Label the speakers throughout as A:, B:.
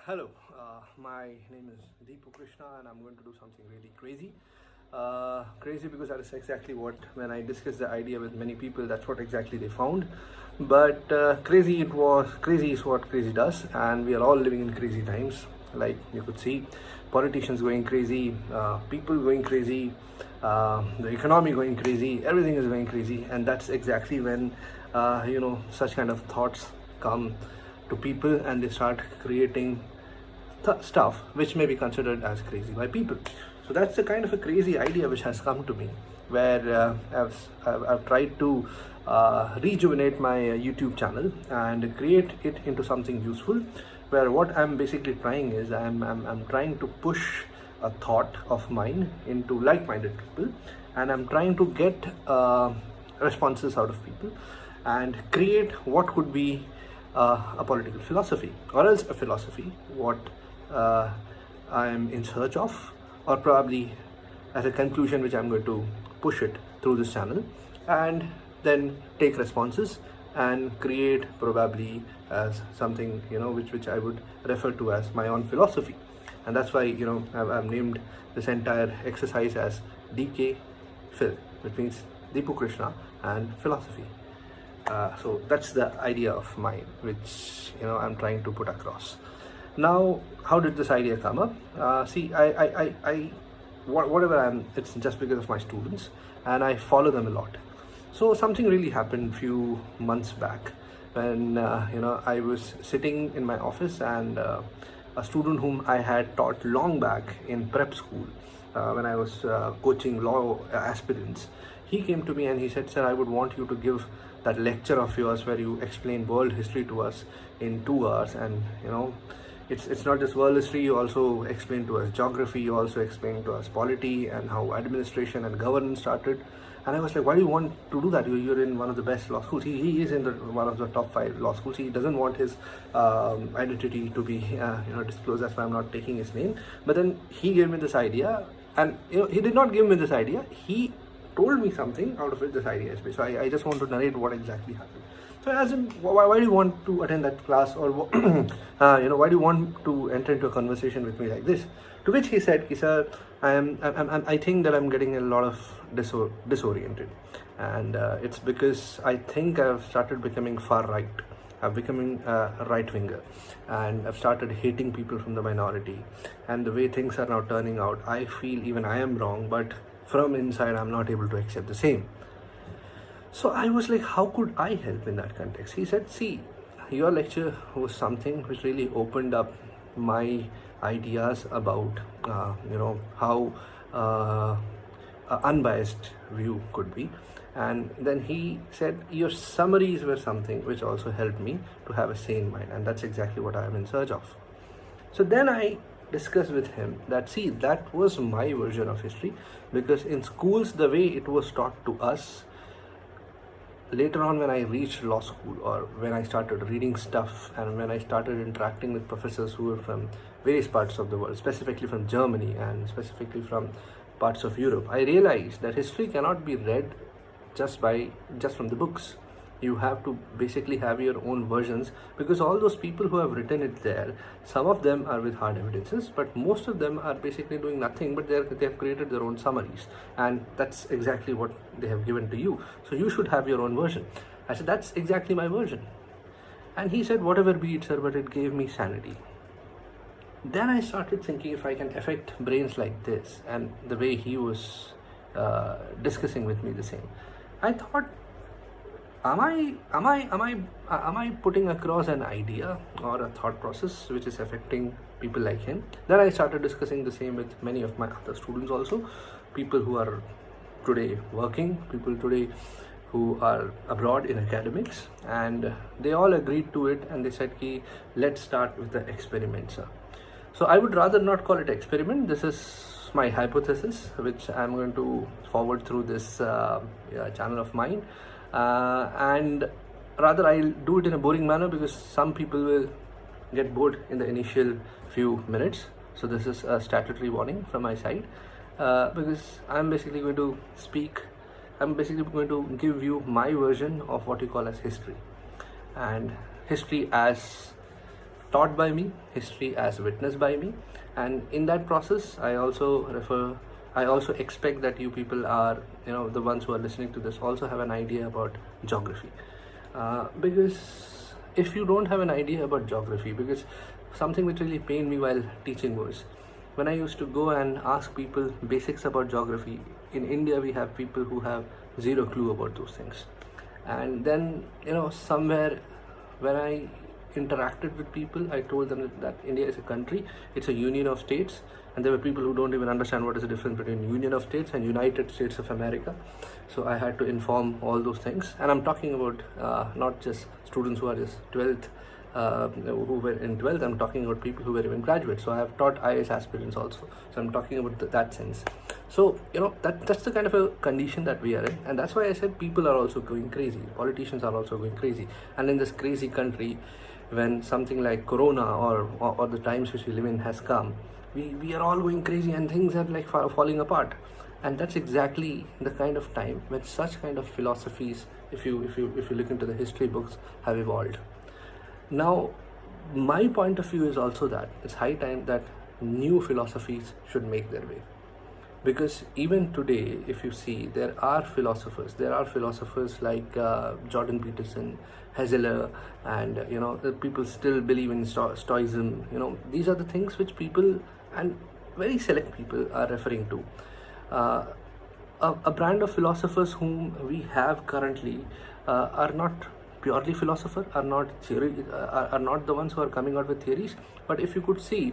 A: Hello, my name is Deepu Krishna and I'm going to do something really crazy. Crazy because that is exactly what, when I discussed the idea with many people, that's what exactly they found. But crazy is what crazy does, and we are all living in crazy times. Like you could see, politicians going crazy, people going crazy, the economy going crazy, everything is going crazy, and that's exactly when such kind of thoughts come to people and they start creating stuff which may be considered as crazy by people. So that's the kind of a crazy idea which has come to me, where I've tried to rejuvenate my YouTube channel and create it into something useful, where what I'm basically trying is I'm trying to push a thought of mine into like-minded people, and I'm trying to get responses out of people and create what could be a political philosophy, or else a philosophy what I'm in search of, or probably as a conclusion which I'm going to push it through this channel, and then take responses and create probably as something which I would refer to as my own philosophy. And that's why I've named this entire exercise as DK Phil, which means Deepu Krishna and philosophy. So that's the idea of mine, which I'm trying to put across. Now, how did this idea come up? See, whatever it's just because of my students, and I follow them a lot. So something really happened few months back when I was sitting in my office, and a student whom I had taught long back in prep school, when I was coaching law aspirants, he came to me and he said, "Sir, I would want you to give that lecture of yours where you explain world history to us in 2 hours, and it's not just world history, you also explain to us geography, you also explain to us polity and how administration and governance started." And I was like, "Why do you want to do that? You're in one of the best law schools." He is in one of the top 5 law schools. He doesn't want his identity to be disclosed. That's why I'm not taking his name. But then he gave me this idea, and he did not give me this idea. He told me something out of it this idea is based. So I just want to narrate what exactly happened. So as in, why do you want to attend that class, or why do you want to enter into a conversation with me like this? To which he said, "Sir, I think that I'm getting a lot of disoriented, and it's because I think I've started becoming far right. I'm becoming a right winger, and I've started hating people from the minority, and the way things are now turning out, I feel even I am wrong, but from inside I'm not able to accept the same." So I was like, how could I help in that context? He said, "See, your lecture was something which really opened up my ideas about how unbiased view could be." And then he said, "Your summaries were something which also helped me to have a sane mind, and that's exactly what I am in search of." So then I discussed with him that, see, that was my version of history, because in schools, the way it was taught to us, later on when I reached law school, or when I started reading stuff and when I started interacting with professors who were from various parts of the world, specifically from Germany and specifically from parts of Europe, I realized that history cannot be read just from the books. You have to basically have your own versions, because all those people who have written it there, some of them are with hard evidences, but most of them are basically doing nothing, but they have created their own summaries, and that's exactly what they have given to you. So you should have your own version. I said, "That's exactly my version." And he said, "Whatever be it, sir, but it gave me sanity." Then I started thinking, if I can affect brains like this, and the way he was discussing with me the same, I thought, am I putting across an idea or a thought process which is affecting people like him? Then I started discussing the same with many of my other students also, people who are today working, people today who are abroad in academics, and they all agreed to it, and they said, "Let's start with the experiment, sir." So I would rather not call it experiment. This is my hypothesis, which I'm going to forward through this channel of mine. And rather I'll do it in a boring manner, because some people will get bored in the initial few minutes. So this is a statutory warning from my side, because I'm basically going to give you my version of what you call as history, and history as taught by me, history as witnessed by me, and in that process I also expect that you people are, the ones who are listening to this, also have an idea about geography. Because if you don't have an idea about geography, because something which really pained me while teaching was when I used to go and ask people basics about geography. In India we have people who have zero clue about those things, and then somewhere when I interacted with people, I told them that India is a country, it's a union of states, and there were people who don't even understand what is the difference between Union of States and United States of America. So I had to inform all those things, and I'm talking about not just students who are just 12th, who were in 12th, I'm talking about people who were even graduates. So I have taught IAS aspirants also, so I'm talking about that sense. So that's the kind of a condition that we are in, and that's why I said people are also going crazy, politicians are also going crazy. And in this crazy country, when something like corona or the times which we live in has come, we are all going crazy and things are like falling apart. And that's exactly the kind of time when such kind of philosophies, if you look into the history books, have evolved. Now my point of view is also that it's high time that new philosophies should make their way. Because even today, if you see, there are philosophers like Jordan Peterson, Husserl, and the people still believe in Stoicism. These are the things which people, and very select people, are referring to. A brand of philosophers whom we have currently are not purely philosopher, are not the ones who are coming out with theories. But if you could see,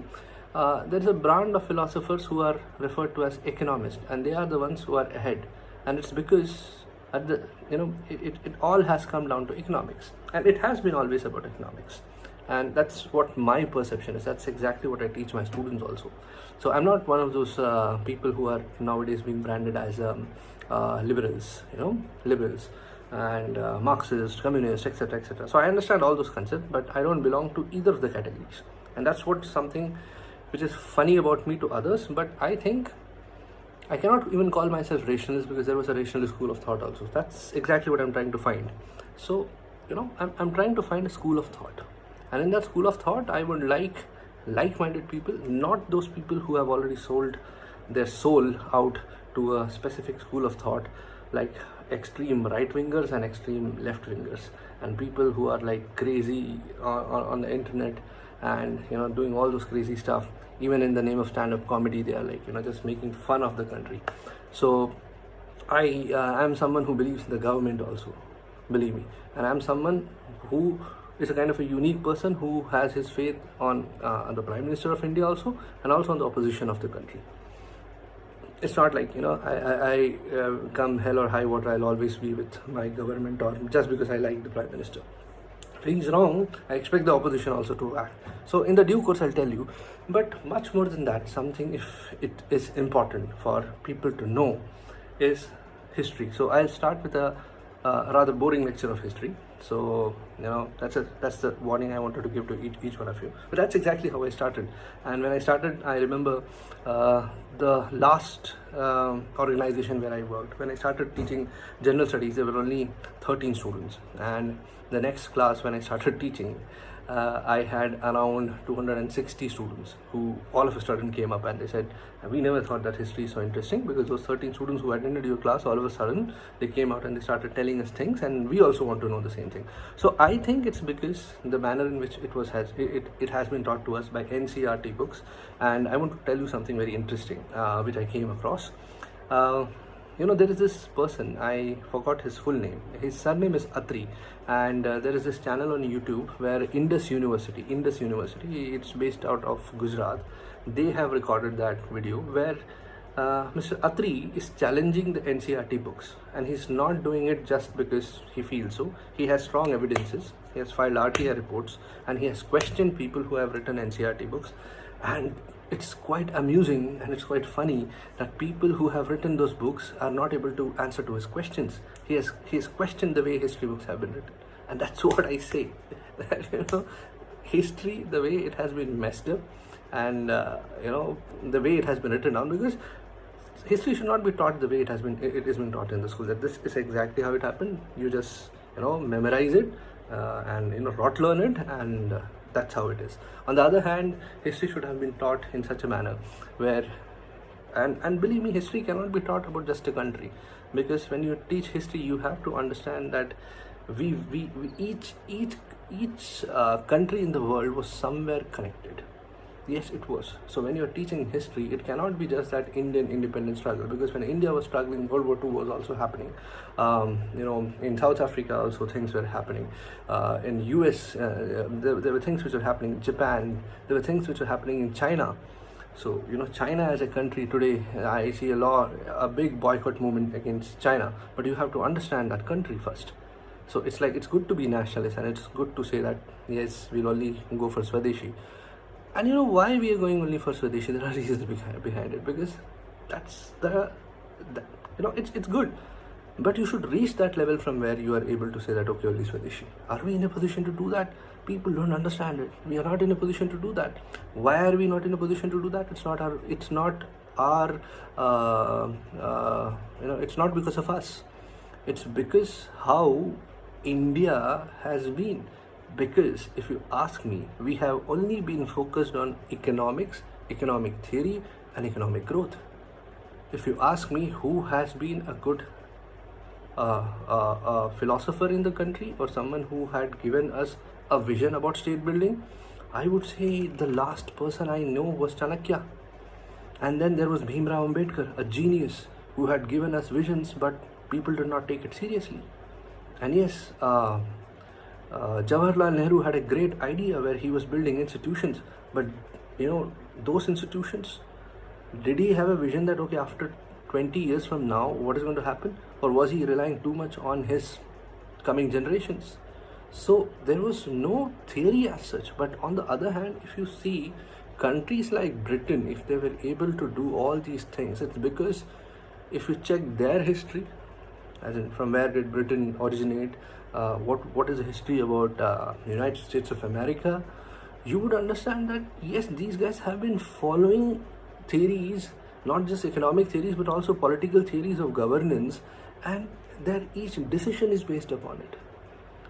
A: there is a brand of philosophers who are referred to as economists, and they are the ones who are ahead. And it's because it all has come down to economics, and it has been always about economics. And that's what my perception is. That's exactly what I teach my students also. So I'm not one of those people who are nowadays being branded as liberals and Marxists, communists, etc., etc. So I understand all those concepts, but I don't belong to either of the categories. And that's what something which is funny about me to others. But I think I cannot even call myself rationalist, because there was a rationalist school of thought also. That's exactly what I'm trying to find. So I'm trying to find a school of thought, and in that school of thought I would like-minded people, not those people who have already sold their soul out to a specific school of thought, like extreme right-wingers and extreme left-wingers, and people who are like crazy on the internet and doing all those crazy stuff. Even in the name of stand-up comedy, they are like just making fun of the country. So I am someone who believes in the government also, believe me, and I'm someone who is a kind of a unique person who has his faith on the Prime Minister of India also, and also on the opposition of the country. It's not like I come hell or high water, I'll always be with my government, or just because I like the Prime Minister. If he's wrong, I expect the opposition also to act. So in the due course I'll tell you. But much more than that, something if it is important for people to know is history. So I'll start with a rather boring lecture of history. So that's the warning I wanted to give to each one of you. But that's exactly how I started. And when I started, I remember the last organization where I worked. When I started teaching general studies, there were only 13 students, and the next class when I started teaching, I had around 260 students who all of a sudden came up and they said, we never thought that history is so interesting, because those 13 students who attended your class, all of a sudden they came out and they started telling us things, and we also want to know the same thing. So I think it's because the manner in which it has been taught to us by NCERT books. And I want to tell you something very interesting which I came across. There is this person, I forgot his full name. His surname is Atri, and there is this channel on YouTube where Indus University, it's based out of Gujarat. They have recorded that video where Mr. Atri is challenging the NCERT books, and he's not doing it just because he feels so. He has strong evidences. He has filed RTI reports, and he has questioned people who have written NCERT books. And it's quite amusing and it's quite funny that people who have written those books are not able to answer to his questions. He has questioned the way history books have been written, and that's what I say. That history, the way it has been messed up, and the way it has been written down, because history should not be taught the way it has been taught in the school. That this is exactly how it happened. You just memorize it and rot learn it, and That's how it is. On the other hand, history should have been taught in such a manner where, and believe me, history cannot be taught about just a country, because when you teach history, you have to understand that we each country in the world was somewhere connected. Yes, it was. So when you're teaching history, it cannot be just that Indian independence struggle, because when India was struggling, World War II was also happening. In South Africa also things were happening. In US, there were things which were happening. In Japan, there were things which were happening in China. So China as a country today, I see a big boycott movement against China. But you have to understand that country first. So it's good to be nationalist, and it's good to say that yes, we'll only go for Swadeshi. And why we are going only for Swadeshi? There are reasons behind it, because that's it's good, but you should reach that level from where you are able to say that okay, only Swadeshi. Are we in a position to do that? People don't understand it. We are not in a position to do that. Why are we not in a position to do that? It's not because of us. It's because how India has been. Because if you ask me, we have only been focused on economics, economic theory, and economic growth. If you ask me who has been a good philosopher in the country, or someone who had given us a vision about state building, I would say the last person I know was Chanakya. And then there was Bhimrao Ambedkar, a genius who had given us visions, but people did not take it seriously. And yes, Jawaharlal Nehru had a great idea where he was building institutions, but those institutions, did he have a vision that okay, after 20 years from now what is going to happen, or was he relying too much on his coming generations? So there was no theory as such. But on the other hand, if you see countries like Britain, if they were able to do all these things, it's because if you check their history, as in from where did Britain originate, what is the history about United States of America, you would understand that yes, these guys have been following theories, not just economic theories but also political theories of governance, and their each decision is based upon it.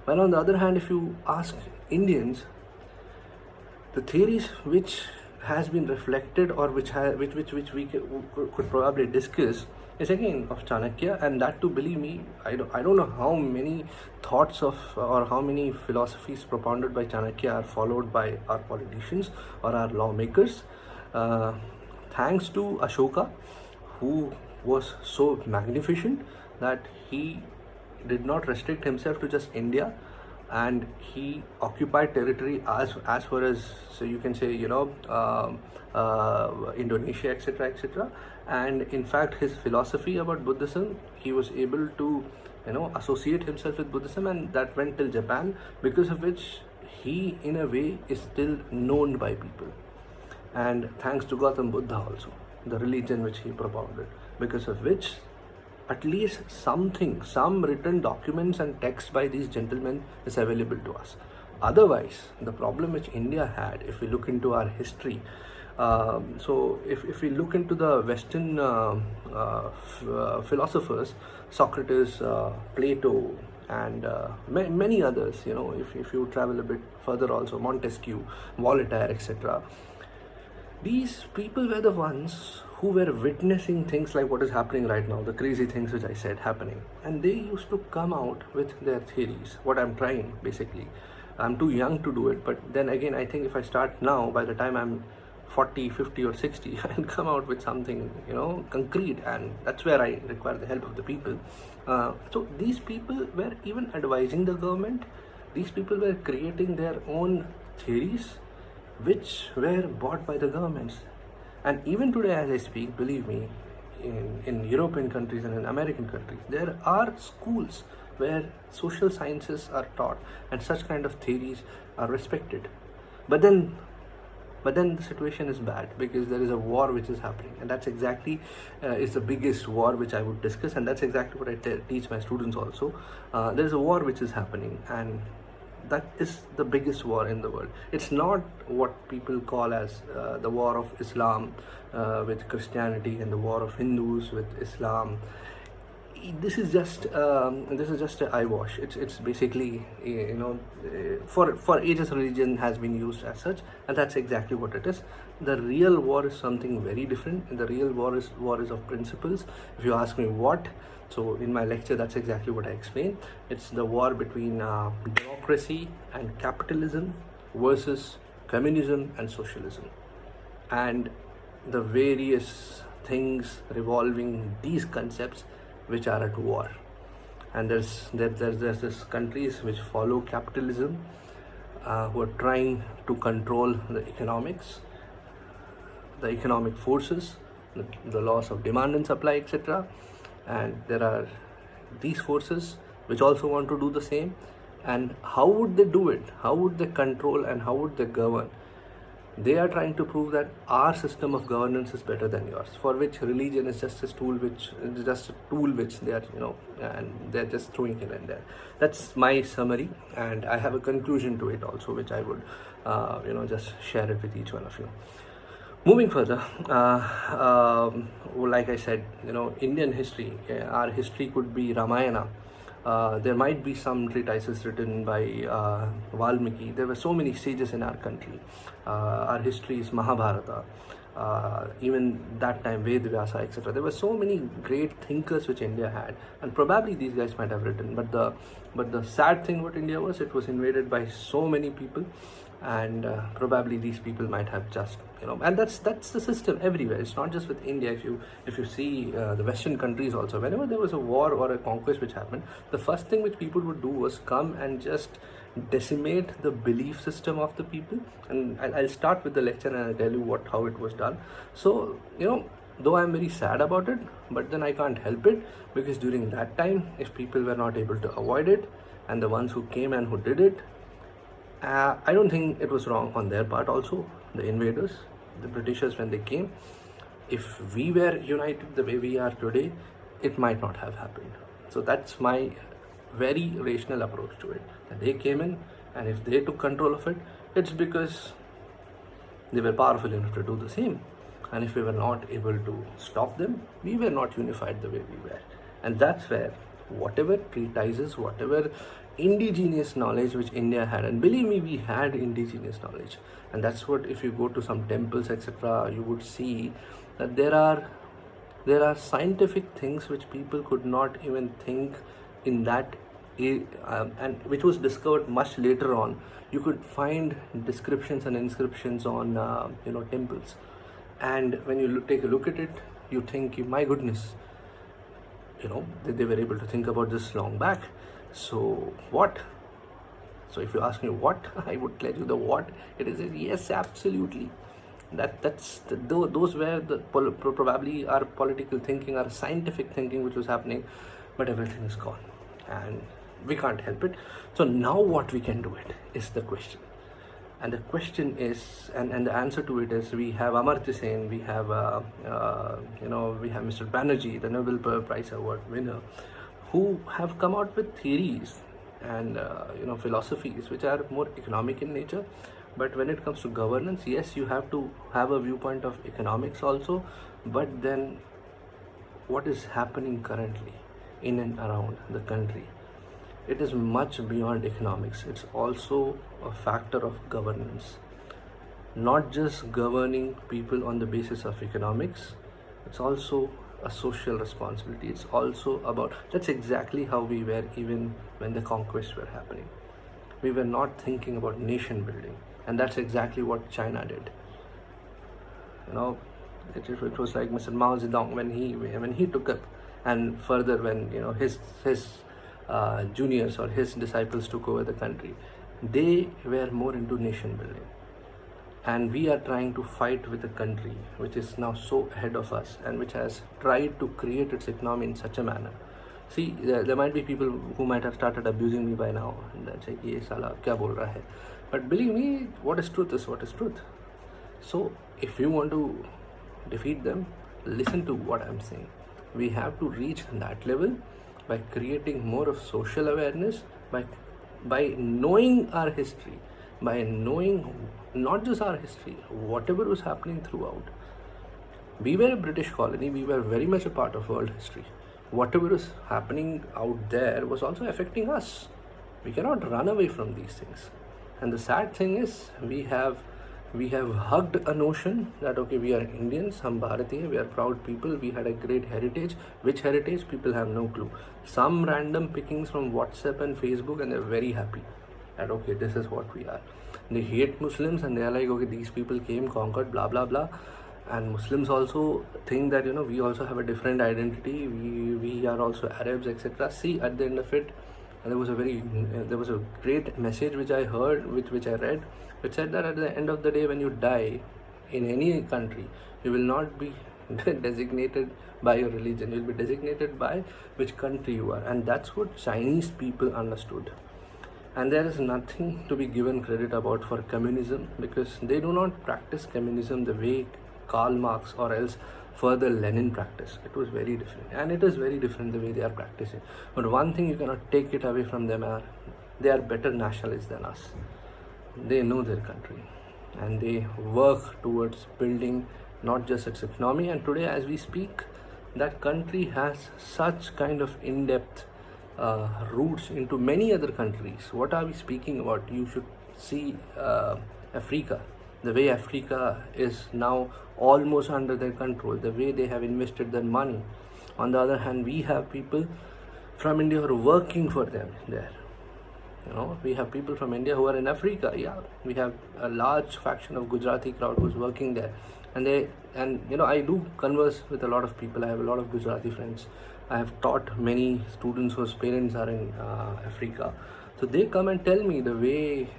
A: While on the other hand, if you ask Indians, the theories which has been reflected, or which we could probably discuss, is again of Chanakya, and that too, believe me, I don't know how many thoughts of or how many philosophies propounded by Chanakya are followed by our politicians or our lawmakers. Thanks to Ashoka, who was so magnificent that he did not restrict himself to just India, and he occupied territory as far as, so you can say, Indonesia, etc. And in fact, his philosophy about Buddhism, he was able to associate himself with Buddhism, and that went till Japan, because of which he in a way is still known by people. And thanks to Gautam Buddha also, the religion which he propounded, because of which at least some written documents and text by these gentlemen is available to us. Otherwise, the problem which India had, if we look into our history, so if we look into the Western philosophers, Socrates, Plato, and many others, if you travel a bit further also, Montesquieu, Voltaire, etc. These people were the ones who were witnessing things like what is happening right now, the crazy things which I said happening. And they used to come out with their theories, what I'm trying basically. I'm too young to do it, but then again, I think if I start now, by the time I'm 40, 50 or 60, I'll come out with something, concrete, and that's where I require the help of the people. So these people were even advising the government. These people were creating their own theories, which were bought by the governments. And even today as I speak, believe me, in European countries and in American countries, there are schools where social sciences are taught and such kind of theories are respected. But then the situation is bad, because there is a war which is happening, and that's exactly is the biggest war which I would discuss, and that's exactly what I teach my students also. There is a war which is happening, and that is the biggest war in the world. It's not what people call as the war of Islam with Christianity and the war of Hindus with Islam. this is just an eyewash. It's basically, for ages religion has been used as such, and that's exactly what it is. The real war is something very different. The real war is of principles. If you ask me what, so in my lecture that's exactly what I explained. It's the war between democracy and capitalism versus communism and socialism, and the various things revolving these concepts which are at war. And there's this countries which follow capitalism, who are trying to control the economics, the economic forces, the laws of demand and supply, etc. And there are these forces which also want to do the same. And how would they do it? How would they control and how would they govern? They are trying to prove that our system of governance is better than yours, for which religion is just a tool which they are, and they're just throwing it in there. That's my summary, and I have a conclusion to it also, which I would, just share it with each one of you. Moving further, like I said, Indian history, our history could be Ramayana. There might be some treatises written by Valmiki. There were so many sages in our country. Our history is Mahabharata. Even that time, Ved Vyasa, etc. There were so many great thinkers which India had, and probably these guys might have written. But the sad thing about India was it was invaded by so many people, and probably these people might have just, and that's the system everywhere. It's not just with India. If you see the Western countries also, whenever there was a war or a conquest which happened, the first thing which people would do was come and just decimate the belief system of the people. And I'll start with the lecture and I'll tell you how it was done. So though I'm very sad about it, but then I can't help it, because during that time, if people were not able to avoid it, and the ones who came and who did it, I don't think it was wrong on their part also. The invaders, the Britishers, when they came, if we were united the way we are today, it might not have happened. So that's my very rational approach to it. And they came in, and if they took control of it, it's because they were powerful enough to do the same. And if we were not able to stop them, we were not unified the way we were. And that's where whatever treatises, whatever indigenous knowledge which India had, and believe me, we had indigenous knowledge, and that's what, if you go to some temples, etc., you would see that there are scientific things which people could not even think in that, and which was discovered much later on. You could find descriptions and inscriptions on temples, and when you take a look at it, you think, my goodness, they were able to think about this long back. So what? So if you ask me what, I would tell you the what. It is yes, absolutely. Those were the probably our political thinking, our scientific thinking which was happening, but everything is gone, and we can't help it. So now what we can do it is the question. And the question is, and the answer to it is, we have Amartya Sen, we have we have Mr. Banerjee, the Nobel Prize Award winner, who have come out with theories and philosophies which are more economic in nature. But when it comes to governance, yes, you have to have a viewpoint of economics also, but then what is happening currently in and around the country, it is much beyond economics. It's also a factor of governance, not just governing people on the basis of economics. It's also a social responsibility. It's also about, that's exactly how we were even when the conquests were happening. We were not thinking about nation building, and that's exactly what China did. It was like Mr. Mao Zedong when he took up, and further when his juniors or his disciples took over the country, they were more into nation building. And we are trying to fight with a country which is now so ahead of us, and which has tried to create its economy in such a manner. See, there might be people who might have started abusing me by now, and they'll say, "Ye sala kya bol raha hai?" But believe me, what is truth is what is truth. So if you want to defeat them, listen to what I'm saying. We have to reach that level by creating more of social awareness, by knowing our history, by knowing not just our history, whatever was happening throughout. We were a British colony, we were very much a part of world history. whatever is happening out there was also affecting us. We cannot run away from these things. And the sad thing is, we have hugged a notion that okay, we are Indians, hum Bharatiya, we are proud people, we had a great heritage. Which heritage? People have no clue. Some random pickings from WhatsApp and Facebook, and they're very happy that okay, this is what we are. They hate Muslims and they are like, okay, these people came, conquered, blah blah blah. And Muslims also think that we also have a different identity. We are also Arabs, etc. See, at the end of it, there was a great message which I heard, which I read, which said that at the end of the day, when you die in any country, you will not be designated by your religion. You will be designated by which country you are, and that's what Chinese people understood. And there is nothing to be given credit about for communism, because they do not practice communism the way Karl Marx or else further Lenin practice. It was very different, and it is very different the way they are practicing. But one thing you cannot take it away from them are they are better nationalists than us. They know their country and they work towards building not just its economy. And today, as we speak, that country has such kind of in-depth roots into many other countries. What are we speaking about? You should see Africa. The way Africa is now almost under their control, the way they have invested their money. On the other hand, we have people from India who are working for them there. We have people from India who are in Africa. Yeah, we have a large faction of Gujarati crowd who's working there, and I do converse with a lot of people. I have a lot of Gujarati friends. I have taught many students whose parents are in Africa, so they come and tell me the way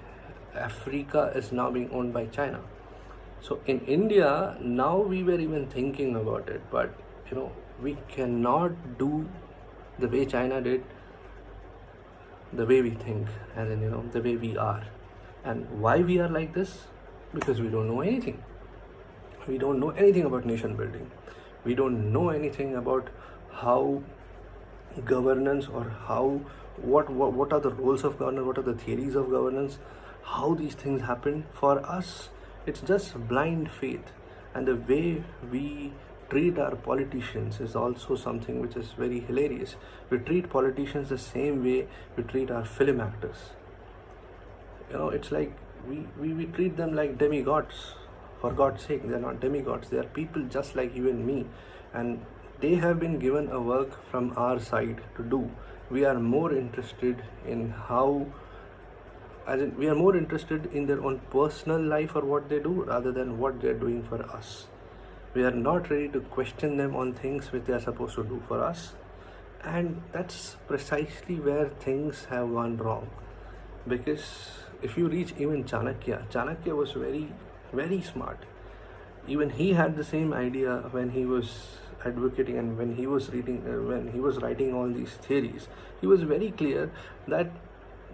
A: Africa is now being owned by China. So in India now, we were even thinking about it, but we cannot do the way China did, the way we think, and then the way we are. And why we are like this? Because we don't know anything. We don't know anything about nation building. We don't know anything about how governance, or what are the roles of governance, what are the theories of governance, how these things happen. For us, it's just blind faith. And the way we treat our politicians is also something which is very hilarious. We treat politicians the same way we treat our film actors. It's like we treat them like demigods. For God's sake, they're not demigods. They are people just like you and me, and they have been given a work from our side to do. We are more interested in we are more interested in their own personal life or what they do, rather than what they're doing for us. We are not ready to question them on things which they are supposed to do for us. And that's precisely where things have gone wrong. Because if you reach even Chanakya was very, very smart. Even he had the same idea when he was advocating, and when he was writing all these theories. He was very clear that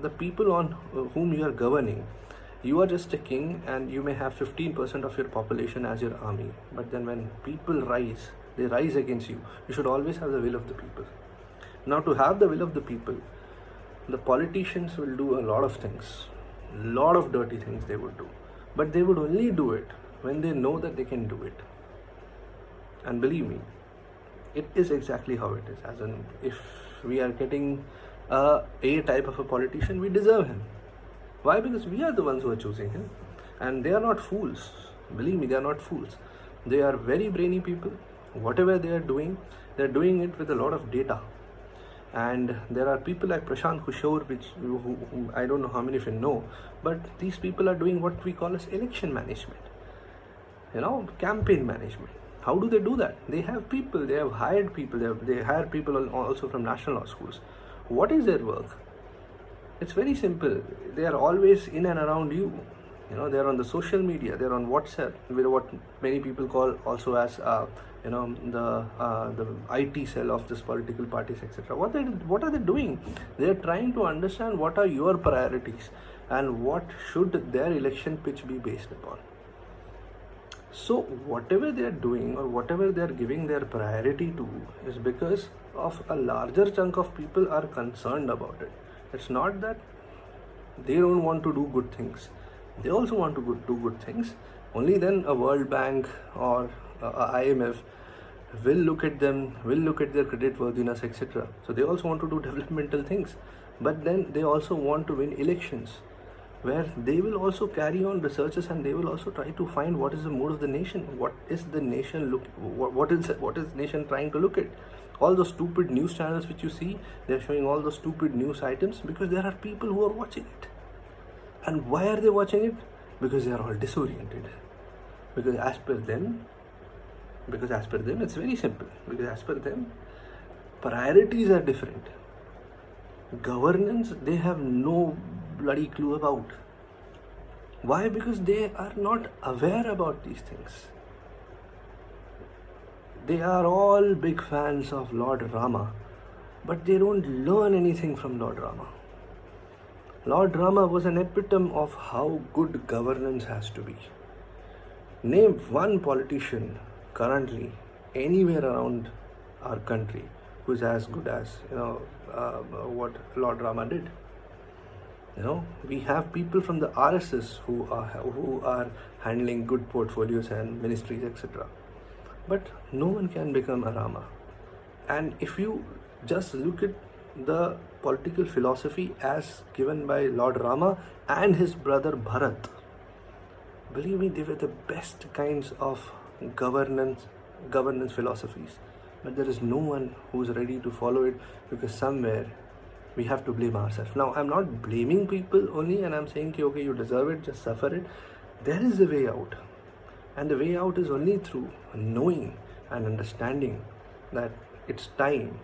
A: the people on whom you are governing, you are just a king, and you may have 15% of your population as your army. But then when people rise, they rise against you. You should always have the will of the people. Now, to have the will of the people, the politicians will do a lot of things, lot of dirty things they would do. But they would only do it when they know that they can do it. And believe me, it is exactly how it is. As in, if we are getting a type of a politician, we deserve him. Why? Because we are the ones who are choosing him. And they are not fools. Believe me, they are not fools. They are very brainy people. Whatever they are doing it with a lot of data. And there are people like Prashant Kishore, who I don't know how many of you know, but these people are doing what we call as election management, campaign management. How do they do that? They have people, they have hired people, they hire people also from national law schools. What is their work? It's very simple. They are always in and around you. They are on the social media, they are on WhatsApp, with what many people call also as the IT cell of this political parties, etc. What are they doing? They are trying to understand what are your priorities and what should their election pitch be based upon. So whatever they are doing or whatever they are giving their priority to is because of a larger chunk of people are concerned about it. It's not that they don't want to do good things. They also want to do good things. Only then a World Bank or a IMF will look at them, will look at their credit worthiness, etc. So they also want to do developmental things, but then they also want to win elections, where they will also carry on researches and they will also try to find what is the mood of the nation, what is the nation what is nation trying to look at. All those stupid news channels which you see, they're showing all those stupid news items because there are people who are watching it. And why are they watching it? Because they are all disoriented. Because as per them, it's very simple. Because as per them, priorities are different. Governance, they have no bloody clue about. Why? Because they are not aware about these things. They are all big fans of Lord Rama, but they don't learn anything from Lord Rama. Lord Rama was an epitome of how good governance has to be. Name one politician currently anywhere around our country who's as good as what Lord Rama did. We have people from the RSS who are handling good portfolios and ministries, etc. But no one can become a Rama. And if you just look at the political philosophy as given by Lord Rama and his brother Bharat, believe me, they were the best kinds of governance philosophies. But there is no one who is ready to follow it, because somewhere we have to blame ourselves. Now, I'm not blaming people only, and I'm saying, okay, you deserve it, just suffer it. There is a way out. And the way out is only through knowing and understanding that it's time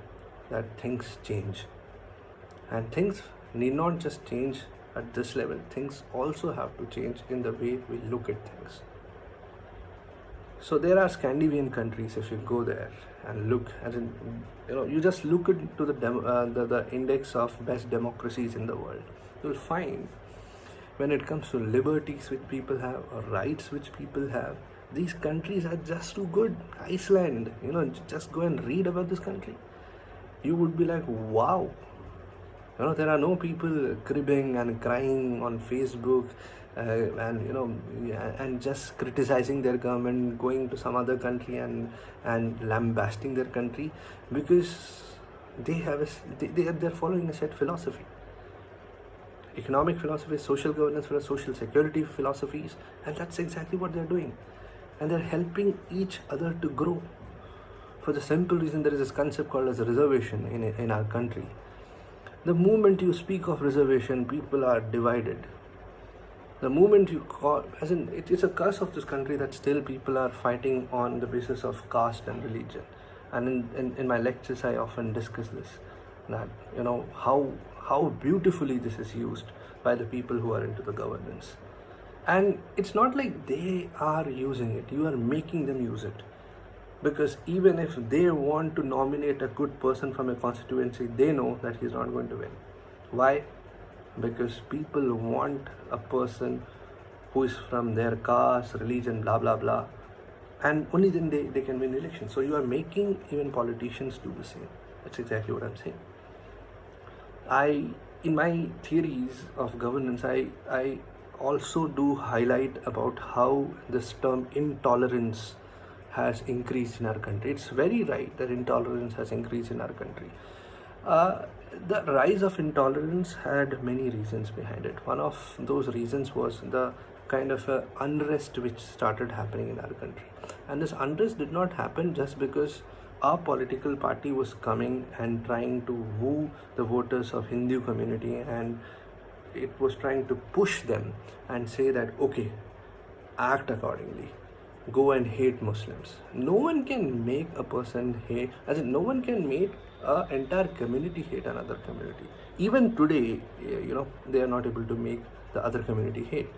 A: that things change. And things need not just change at this level. Things also have to change in the way we look at things. So there are Scandinavian countries, if you go there and look, as in, you just look into the index of best democracies in the world, you'll find when it comes to liberties which people have or rights which people have, these countries are just too good. Iceland, just go and read about this country. You would be like, wow. There are no people cribbing and crying on Facebook and just criticizing their government, going to some other country and lambasting their country, because they're following a set philosophy. Economic philosophy, social governance, social security philosophies, and that's exactly what they're doing. And they're helping each other to grow. For the simple reason, there is this concept called as a reservation in our country. The moment you speak of reservation, people are divided. The moment you call, it's a curse of this country that still people are fighting on the basis of caste and religion. And in my lectures, I often discuss this, that how beautifully this is used by the people who are into the governance. And it's not like they are using it, you are making them use it. Because even if they want to nominate a good person from a constituency, they know that he's not going to win. Why? Because people want a person who is from their caste, religion, blah, blah, blah. And only then they can win elections. So you are making even politicians do the same. That's exactly what I'm saying. In my theories of governance, I also do highlight about how this term intolerance has increased in our country. It's very right that intolerance has increased in our country. The rise of intolerance had many reasons behind it. One of those reasons was the kind of unrest which started happening in our country. And this unrest did not happen just because our political party was coming and trying to woo the voters of Hindu community, and it was trying to push them and say that, okay, act accordingly. Go and hate Muslims. No one can make a person hate, no one can make an entire community hate another community. Even today, they are not able to make the other community hate.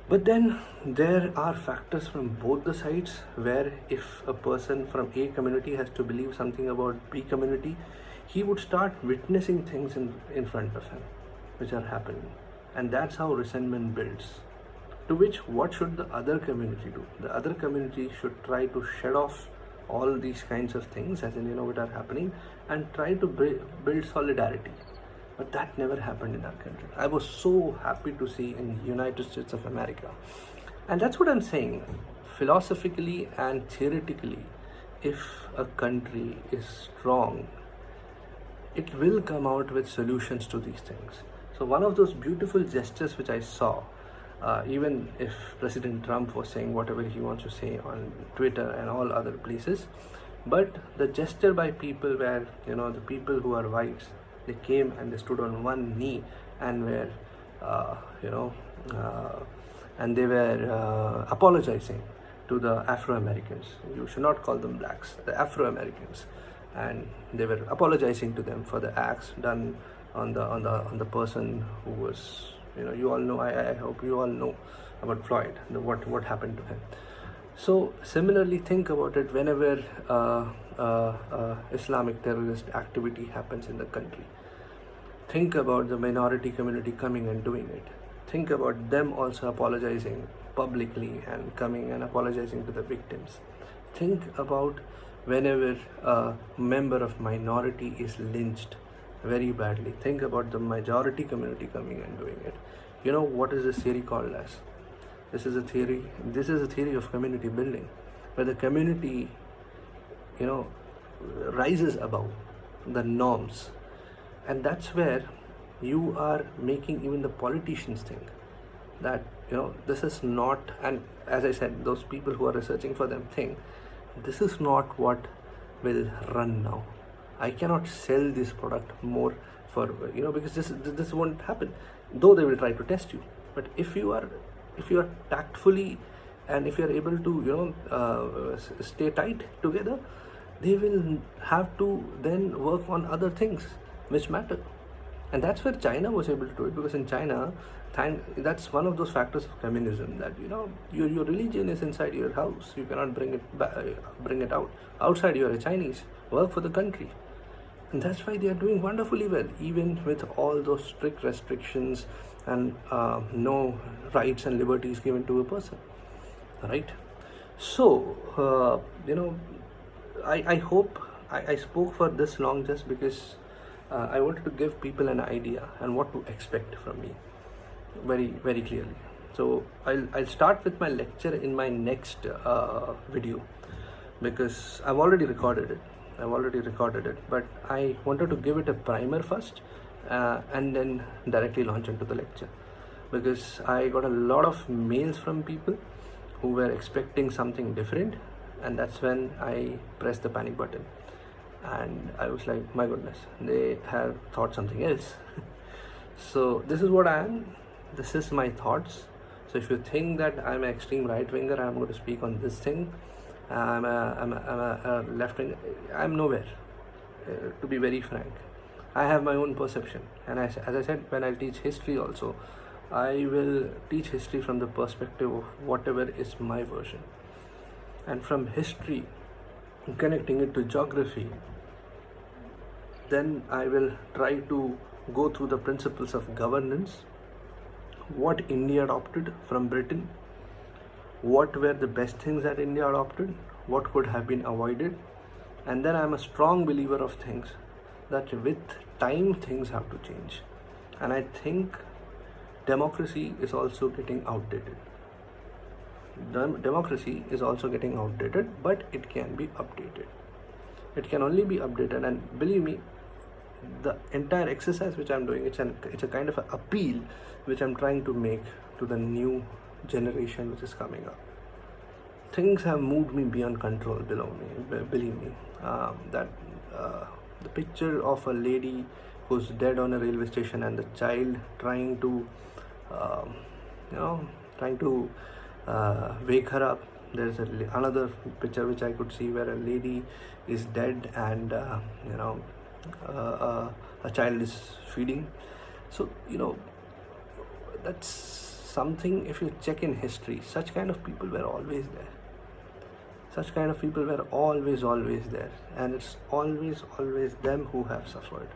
A: But then there are factors from both the sides, where if a person from A community has to believe something about B community, he would start witnessing things in front of him which are happening. And that's how resentment builds. To which, what should the other community do? The other community should try to shed off all these kinds of things, what are happening, and try to build solidarity. But that never happened in our country. I was so happy to see in the United States of America. And that's what I'm saying. Philosophically and theoretically, if a country is strong, it will come out with solutions to these things. So one of those beautiful gestures which I saw, even if President Trump was saying whatever he wants to say on Twitter and all other places, but the gesture by people where, the people who are whites, they came and they stood on one knee and were, and they were apologizing to the Afro-Americans. You should not call them blacks, the Afro-Americans. And they were apologizing to them for the acts done on the person who was, you all know, I hope you all know about Floyd, what happened to him. So similarly, think about it whenever Islamic terrorist activity happens in the country. Think about the minority community coming and doing it. Think about them also apologizing publicly and coming and apologizing to the victims. Think about whenever a member of minority is lynched very badly. Think about the majority community coming and doing it. You know what is this theory called as? This is a theory of community building, where the community, rises above the norms. And that's where you are making even the politicians think that, this is not, and as I said, those people who are researching for them think, this is not what will run now. I cannot sell this product more for, because this won't happen, though they will try to test you. But if you are tactfully and if you are able to, stay tight together, they will have to then work on other things which matter. And that's where China was able to do it, because in China, that's one of those factors of communism, that your religion is inside your house. You cannot bring it out. Outside you are a Chinese. Work for the country. And that's why they are doing wonderfully well, even with all those strict restrictions and no rights and liberties given to a person. Right? So, I hope I spoke for this long just because I wanted to give people an idea and what to expect from me very, very clearly. So I'll start with my lecture in my next video, because I've already recorded it, but I wanted to give it a primer first and then directly launch into the lecture, because I got a lot of mails from people who were expecting something different, and that's when I pressed the panic button. And I was like, my goodness, they have thought something else. So this is what I am. This is my thoughts. So if you think that I'm an extreme right winger, I'm going to speak on this thing. I'm a left winger. I'm nowhere. To be very frank, I have my own perception. And as I said, when I teach history also, I will teach history from the perspective of whatever is my version. And from history, connecting it to geography, then I will try to go through the principles of governance, what India adopted from Britain, what were the best things that India adopted, what could have been avoided. And then I'm a strong believer of things that with time things have to change. And I think democracy is also getting outdated. Democracy is also getting outdated, but it can be updated. It can only be updated, and believe me, the entire exercise which I'm doing, it's a kind of an appeal which I'm trying to make to the new generation which is coming up. Things have moved me beyond control, believe me. The picture of a lady who's dead on a railway station and the child trying to wake her up. There's another picture which I could see where a lady is dead and a child is feeding. So that's something. If you check in history, such kind of people were always there. Such kind of people were always there, and it's always them who have suffered.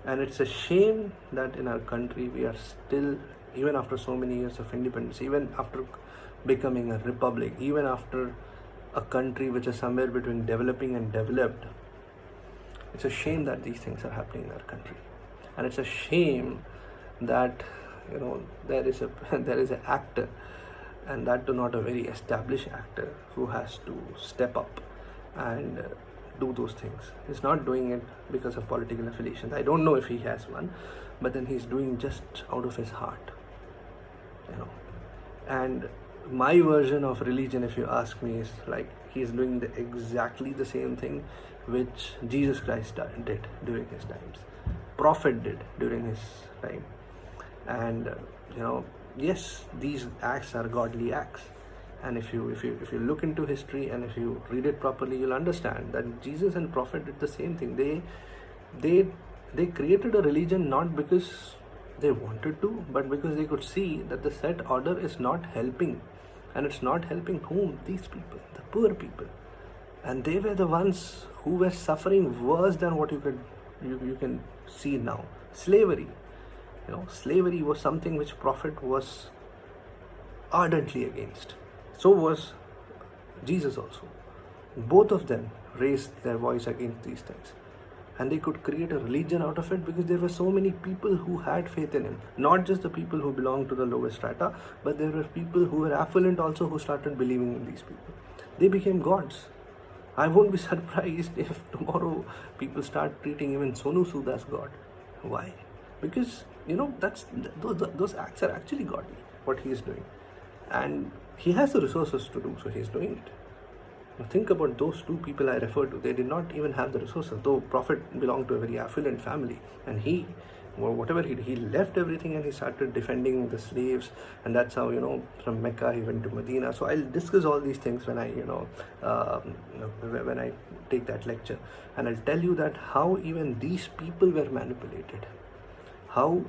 A: And it's a shame that in our country we are still, even after so many years of independence, even after becoming a republic, even after a country which is somewhere between developing and developed, it's a shame that these things are happening in our country. And it's a shame that there is an actor, and that too not a very established actor, who has to step up and do those things. He's not doing it because of political affiliations. I don't know if he has one, but then he's doing just out of his heart, you know. And my version of religion, if you ask me, is like he's doing exactly the same thing which Jesus Christ did during his times, prophet did during his time. And you know, yes, these acts are godly acts, and if you look into history and if you read it properly, you'll understand that Jesus and prophet did the same thing. They created a religion not because they wanted to, but because they could see that the set order is not helping. And it's not helping whom? These people, the poor people. And they were the ones who were suffering worse than what you can see now. Slavery. You know, slavery was something which prophet was ardently against. So was Jesus also. Both of them raised their voice against these things. And they could create a religion out of it because there were so many people who had faith in him. Not just the people who belonged to the lower strata, but there were people who were affluent also who started believing in these people. They became gods. I won't be surprised if tomorrow people start treating even Sonu Sood as God. Why? Because, you know, those acts are actually godly, what he is doing. And he has the resources to do, so he is doing it. Now think about those two people I referred to. They did not even have the resources. Though prophet belonged to a very affluent family, and he left everything and he started defending the slaves, and that's how, you know, from Mecca he went to Medina. So I'll discuss all these things when I when I take that lecture, and I'll tell you that how even these people were manipulated, how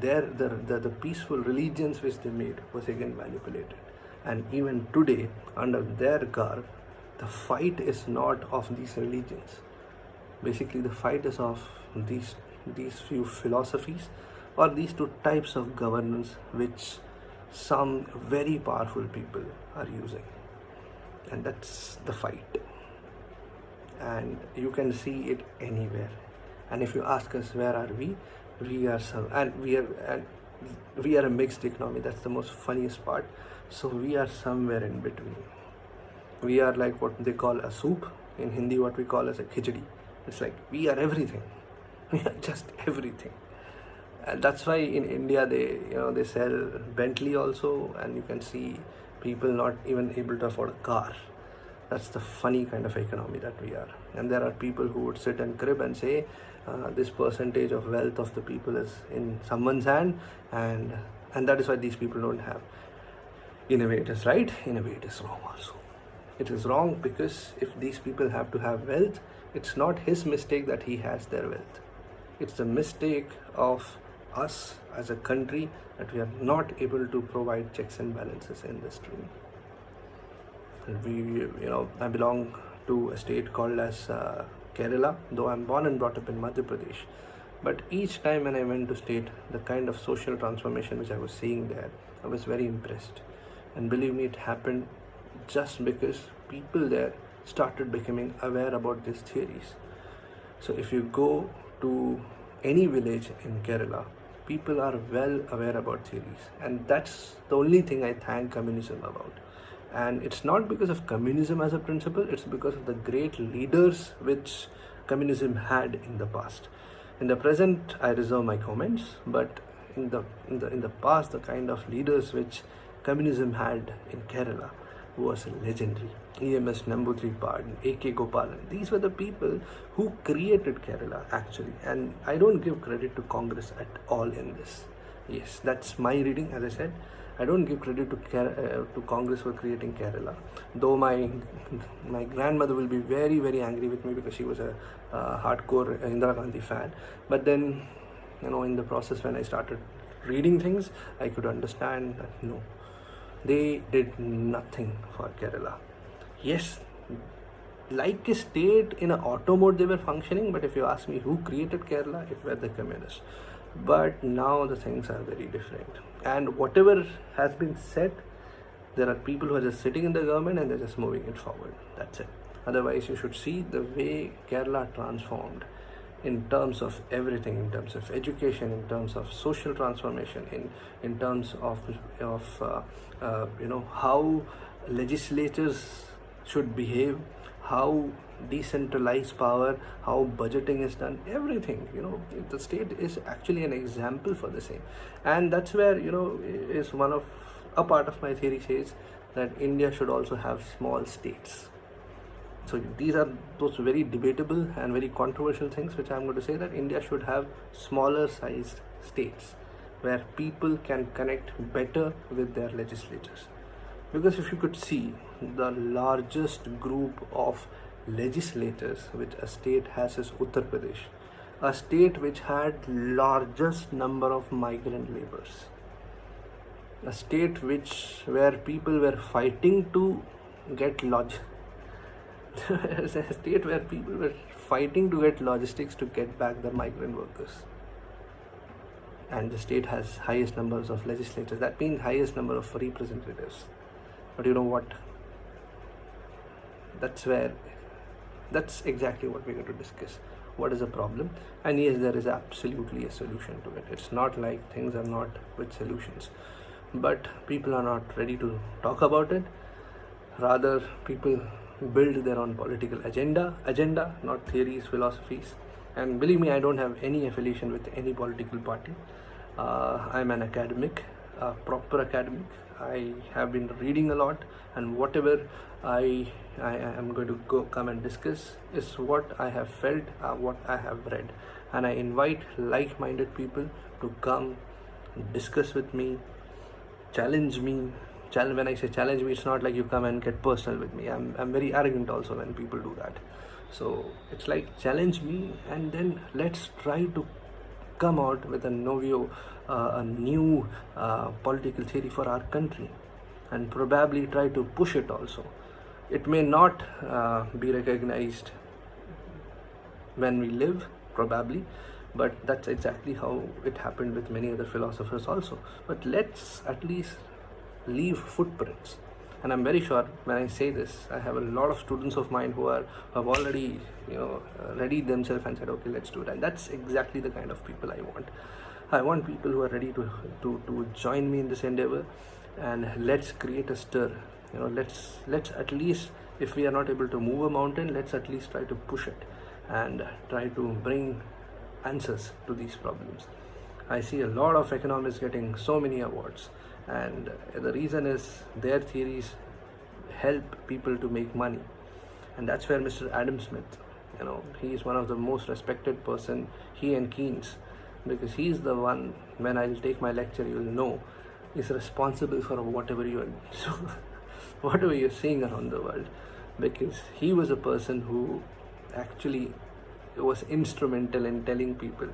A: the peaceful religions which they made was again manipulated, and even today under their garb, the fight is not of these religions. Basically, the fight is of these few philosophies or these two types of governance which some very powerful people are using, and that's the fight. And you can see it anywhere. And if you ask us where are we are we are a mixed economy. That's the most funniest part. So we are somewhere in between. We are like what they call a soup in Hindi, what we call as a khichdi. It's like we are everything. We are just everything. And that's why in India they sell Bentley also, and you can see people not even able to afford a car. That's the funny kind of economy that we are. And there are people who would sit and crib and say this percentage of wealth of the people is in someone's hand, and that is why these people don't have. In a way it is right, in a way it is wrong also. It is wrong because if these people have to have wealth, it's not his mistake that he has their wealth. It's the mistake of us as a country that we are not able to provide checks and balances in this stream. And I belong to a state called as Kerala, though I'm born and brought up in Madhya Pradesh. But each time when I went to state, the kind of social transformation which I was seeing there, I was very impressed. And believe me, it happened just because people there started becoming aware about these theories. So if you go to any village in Kerala, people are well aware about theories, and that's the only thing I thank communism about. And it's not because of communism as a principle, it's because of the great leaders which communism had in the past. In the present, I reserve my comments, but in the past, the kind of leaders which communism had in Kerala was legendary. EMS Namboodiripad, A.K. Gopalan, these were the people who created Kerala actually. And I don't give credit to Congress at all in this. Yes, that's my reading. As I said, I don't give credit to Congress for creating Kerala, though my grandmother will be very, very angry with me because she was a hardcore Indira Gandhi fan. But then, in the process when I started reading things, I could understand that no, they did nothing for Kerala. Yes, like a state in an auto mode they were functioning, but if you ask me who created Kerala, it were the communists. But now the things are very different, and whatever has been said, there are people who are just sitting in the government and they're just moving it forward. That's it. Otherwise, you should see the way Kerala transformed in terms of everything, in terms of education, in terms of social transformation, in terms of how legislators should behave, how decentralized power, how budgeting is done, everything. The state is actually an example for the same. And that's where, is one of a part of my theory says that India should also have small states. So these are those very debatable and very controversial things which I'm going to say, that India should have smaller sized states where people can connect better with their legislatures. Because if you could see the largest group of legislators which a state has is Uttar Pradesh, a state which had largest number of migrant laborers, a state where people were fighting to get a state where people were fighting to get logistics to get back the migrant workers. And the state has highest numbers of legislators. That means highest number of representatives. But you know what? That's exactly what we're going to discuss. What is the problem? And yes, there is absolutely a solution to it. It's not like things are not with solutions, but people are not ready to talk about it. Rather, people build their own political agenda, not theories, philosophies. And believe me, I don't have any affiliation with any political party. I'm an academic, a proper academic. I have been reading a lot, and whatever I am going to come and discuss is what I have felt, what I have read. And I invite like-minded people to come discuss with me, challenge me. When I say challenge me, it's not like you come and get personal with me. I'm very arrogant also when people do that. So it's like challenge me, and then let's try to come out with a new political theory for our country, and probably try to push it also. It may not be recognized when we live, probably, but that's exactly how it happened with many other philosophers also. But let's at least leave footprints. And I'm very sure when I say this, I have a lot of students of mine who have already readied themselves and said, okay, let's do it. And that's exactly the kind of people I want. I want people who are ready to join me in this endeavor, and let's create a stir. Let's at least, if we are not able to move a mountain, let's at least try to push it and try to bring answers to these problems. I see a lot of economists getting so many awards, and the reason is their theories help people to make money. And that's where Mr. Adam Smith, he is one of the most respected person, he and Keynes, because he is the one, when I'll take my lecture, you'll know, is responsible for whatever you're seeing around the world, because he was a person who actually was instrumental in telling people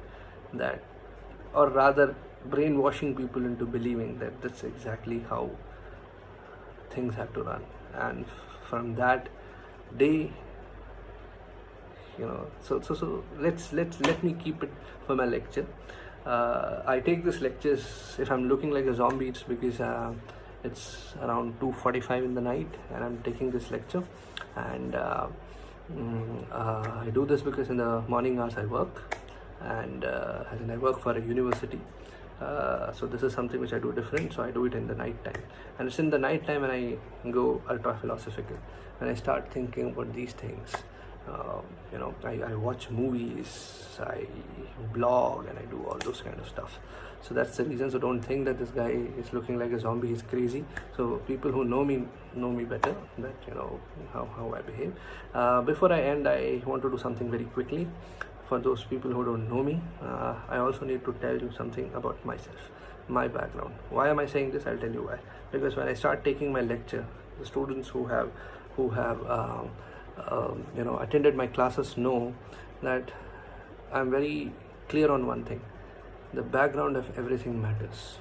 A: that, or rather brainwashing people into believing that that's exactly how things have to run. And from that day, so let me keep it for my lecture. I take this lectures, if I'm looking like a zombie, it's because it's around 2:45 in the night and I'm taking this lecture. And I do this because in the morning hours I work, and I work for a university. So this is something which I do different, so I do it in the night time. And it's in the night time when I go ultra philosophical, when I start thinking about these things. I watch movies, I blog, and I do all those kind of stuff. So that's the reason. So don't think that this guy is looking like a zombie, he's crazy. So people who know me better, that how I behave. Before I end, I want to do something very quickly. For those people who don't know me, I also need to tell you something about myself, my background. Why am I saying this? I'll tell you why. Because when I start taking my lecture, the students who have attended my classes know that I'm very clear on one thing: the background of everything matters.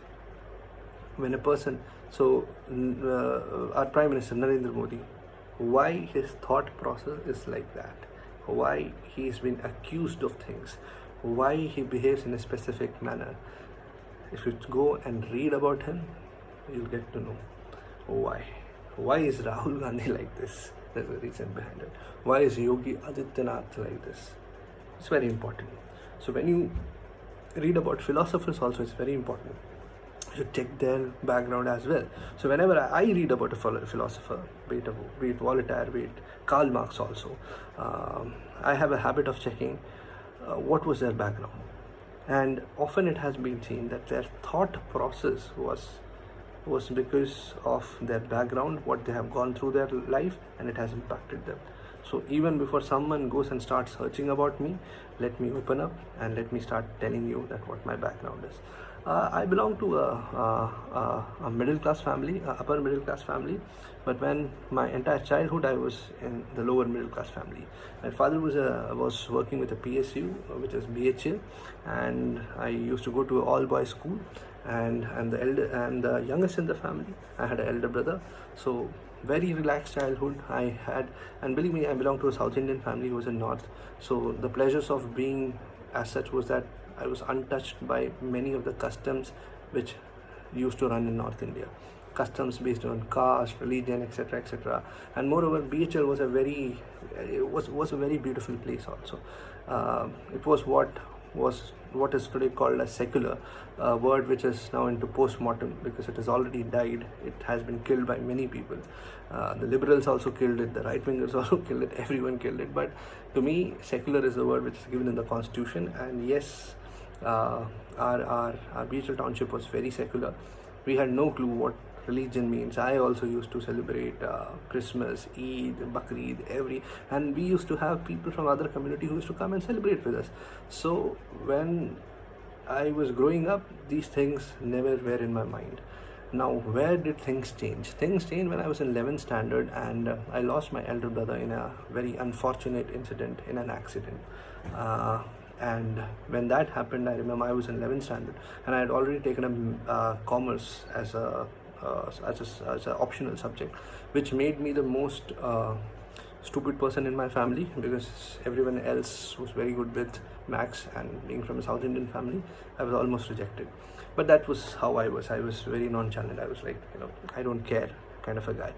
A: When a person, our Prime Minister Narendra Modi, why his thought process is like that, why he's been accused of things, why he behaves in a specific manner. If you go and read about him, you'll get to know why. Why is Rahul Gandhi like this? There's a reason behind it. Why is Yogi Adityanath like this? It's very important. So when you read about philosophers also, it's very important. you check their background as well. So whenever I read about a philosopher, be it Voltaire, be it Karl Marx also, I have a habit of checking what was their background. And often it has been seen that their thought process was because of their background, what they have gone through their life, and it has impacted them. So even before someone goes and starts searching about me, let me open up and let me start telling you that what my background is. I belong to a middle class family, upper middle class family, but when my entire childhood I was in the lower middle class family. My father was working with a PSU, which is BHL, and I used to go to an all boys school, and the youngest in the family. I had an elder brother, so very relaxed childhood I had. And believe me, I belong to a South Indian family who was in North, so the pleasures of being as such was that I was untouched by many of the customs which used to run in North India. Customs based on caste, religion, etc., etc. And moreover, BHL was a very beautiful place also. It was what is today called as secular, a word which is now into post-mortem because it has already died. It has been killed by many people. The liberals also killed it, the right-wingers also killed it, everyone killed it. But to me, secular is a word which is given in the constitution. And yes, our BHL township was very secular. We had no clue what religion means. I also used to celebrate Christmas, Eid, Bakrid, and we used to have people from other community who used to come and celebrate with us. So when I was growing up, these things never were in my mind. Now, where did things change? Things changed when I was in 11th standard, and I lost my elder brother in a very unfortunate incident, in an accident. And when that happened, I remember I was in 11th standard, and I had already taken a commerce as a optional subject, which made me the most stupid person in my family, because everyone else was very good with maths, and being from a South Indian family, I was almost rejected. But that was how I was very nonchalant. I was like, I don't care kind of a guy.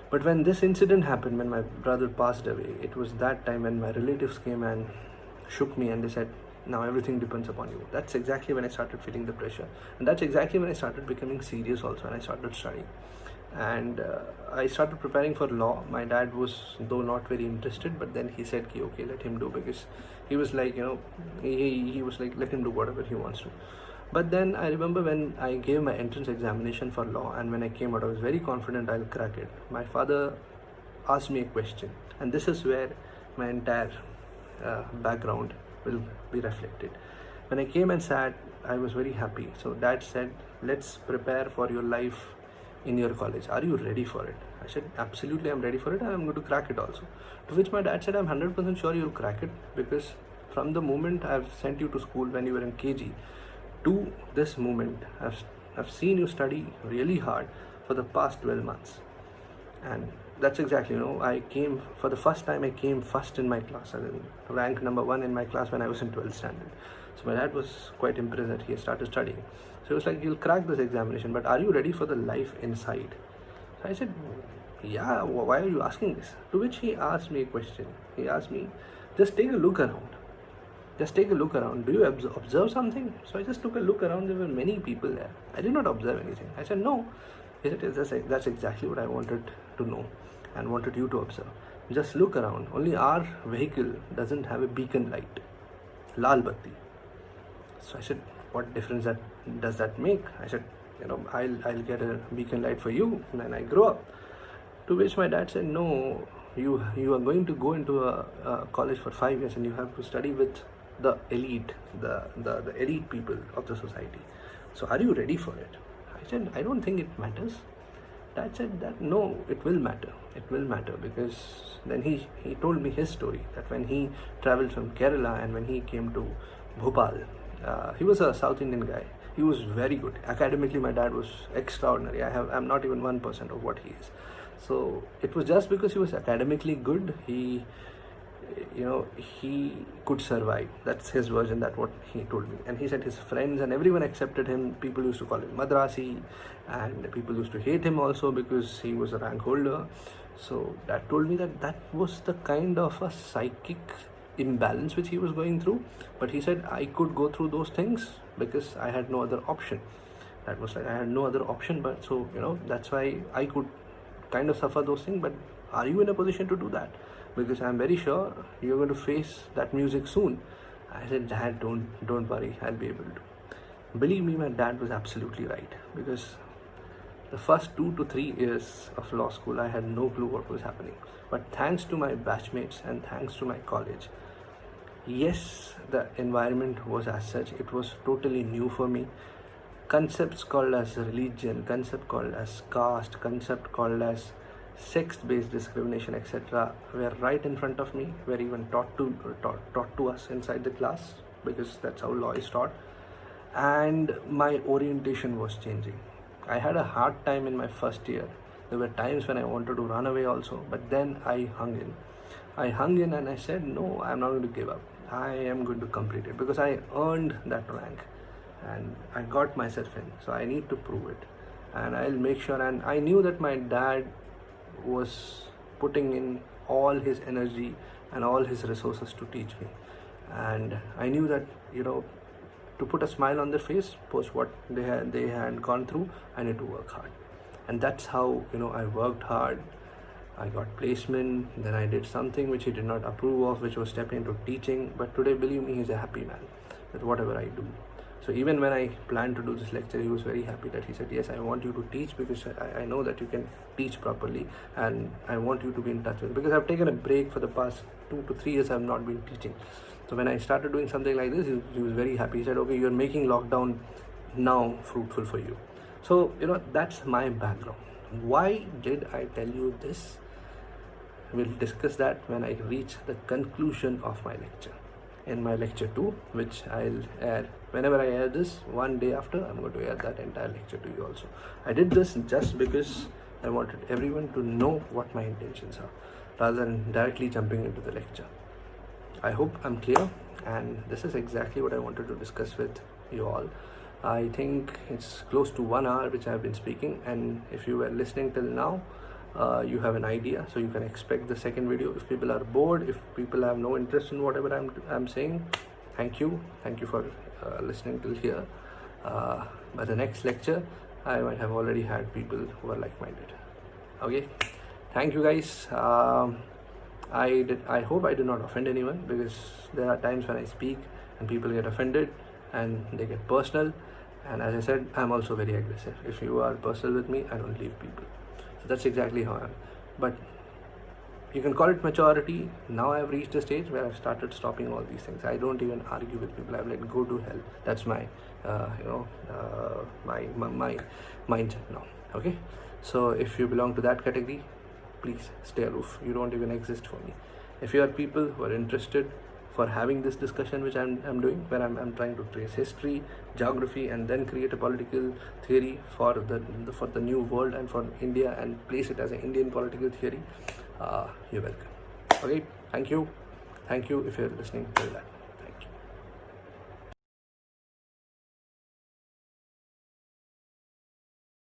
A: But when this incident happened, when my brother passed away, it was that time when my relatives came and shook me, and they said, now everything depends upon you. That's exactly when I started feeling the pressure, and that's exactly when I started becoming serious also, and I started studying. And I started preparing for law. My dad was, though, not very interested, but then he said, okay, let him do, because he was like, he was like, let him do whatever he wants to. But then I remember when I gave my entrance examination for law, and when I came out, I was very confident I'll crack it. My father asked me a question, and this is where my entire background will be reflected. When I came and sat, I was very happy. So dad said, let's prepare for your life in your college. Are you ready for it? I said, absolutely, I'm ready for it, and I'm going to crack it also. To which my dad said, I'm 100% sure you'll crack it, because from the moment I've sent you to school when you were in KG to this moment, I've seen you study really hard for the past 12 months. And that's exactly, I came, for the first time, I came first in my class, and ranked number 1 in my class when I was in 12th standard. So my dad was quite impressed that he started studying. So he was like, you'll crack this examination, but are you ready for the life inside? So I said, yeah, why are you asking this? To which he asked me a question. He asked me, just take a look around. Just take a look around. Do you observe something? So I just took a look around. There were many people there. I did not observe anything. I said, no. He said, that's exactly what I wanted to know and wanted you to observe. Just look around. Only our vehicle doesn't have a beacon light. Lal Batti. So I said, what difference does that make? I said, I'll get a beacon light for you when I grow up. To which my dad said, no, you are going to go into a college for 5 years, and you have to study with the elite, the elite people of the society. So are you ready for it? I said, I don't think it matters. Dad said that no, it will matter. It will matter, because then he told me his story, that when he traveled from Kerala and when he came to Bhopal, he was a South Indian guy. He was very good. Academically, my dad was extraordinary. I'm not even 1% of what he is. So it was just because he was academically good, he could survive. That's his version. That's what he told me. And he said his friends and everyone accepted him. People used to call him Madrasi, and people used to hate him also because he was a rank holder. So Dad told me that was the kind of a psychic imbalance which he was going through. But he said I could go through those things because I had no other option. That was like I had no other option, but so that's why I could kind of suffer those things. But are you in a position to do that? Because I'm very sure you're going to face that music soon. I said, Dad, don't worry, I'll be able to. Believe me, my dad was absolutely right, because the first 2 to 3 years of law school, I had no clue what was happening. But thanks to my batchmates and thanks to my college, yes, the environment was as such. It was totally new for me. Concepts called as religion, concept called as caste, concept called as sex-based discrimination, etc., were right in front of me, were even taught to us inside the class, because that's how law is taught. And my orientation was changing. I had a hard time in my first year. There were times when I wanted to run away also, but then I hung in and I said, no, I'm not going to give up. I am going to complete it, because I earned that rank and I got myself in, so I need to prove it, and I'll make sure. And I knew that my dad was putting in all his energy and all his resources to teach me, and I knew that to put a smile on their face post what they had gone through, I need to work hard. And that's how I worked hard. I got placement, then I did something which he did not approve of, which was stepping into teaching. But today, believe me, he's a happy man with whatever I do. So even when I planned to do this lecture, he was very happy that he said, yes, I want you to teach, because I know that you can teach properly, and I want you to be in touch with it. Because I've taken a break for the past 2 to 3 years. I've not been teaching. So when I started doing something like this, he was very happy. He said, okay, you're making lockdown now fruitful for you. So that's my background. Why did I tell you this? We'll discuss that when I reach the conclusion of my lecture. In my lecture 2, which I'll air whenever I air this, one day after, I'm going to air that entire lecture to you also. I did this just because I wanted everyone to know what my intentions are, rather than directly jumping into the lecture. I hope I'm clear, and this is exactly what I wanted to discuss with you all. I think it's close to 1 hour which I've been speaking, and if you were listening till now, you have an idea, so you can expect the second video. If people are bored, if people have no interest in whatever I'm saying, thank you for listening till here. By the next lecture, I might have already had people who are like-minded. Okay, thank you guys. I hope I did not offend anyone, because there are times when I speak and people get offended and they get personal, and as I said, I'm also very aggressive. If you are personal with me, I don't leave people. So that's exactly how I am. But you can call it maturity. Now I've reached a stage where I've started stopping all these things. I don't even argue with people. I've let go to hell. That's my my mindset now. Okay, so if you belong to that category, please stay aloof. You don't even exist for me. If you are people who are interested for having this discussion which I'm doing, where I'm trying to trace history, geography, and then create a political theory for the new world and for India, and place it as an Indian political theory, you're welcome. Okay, thank you if you're listening till that.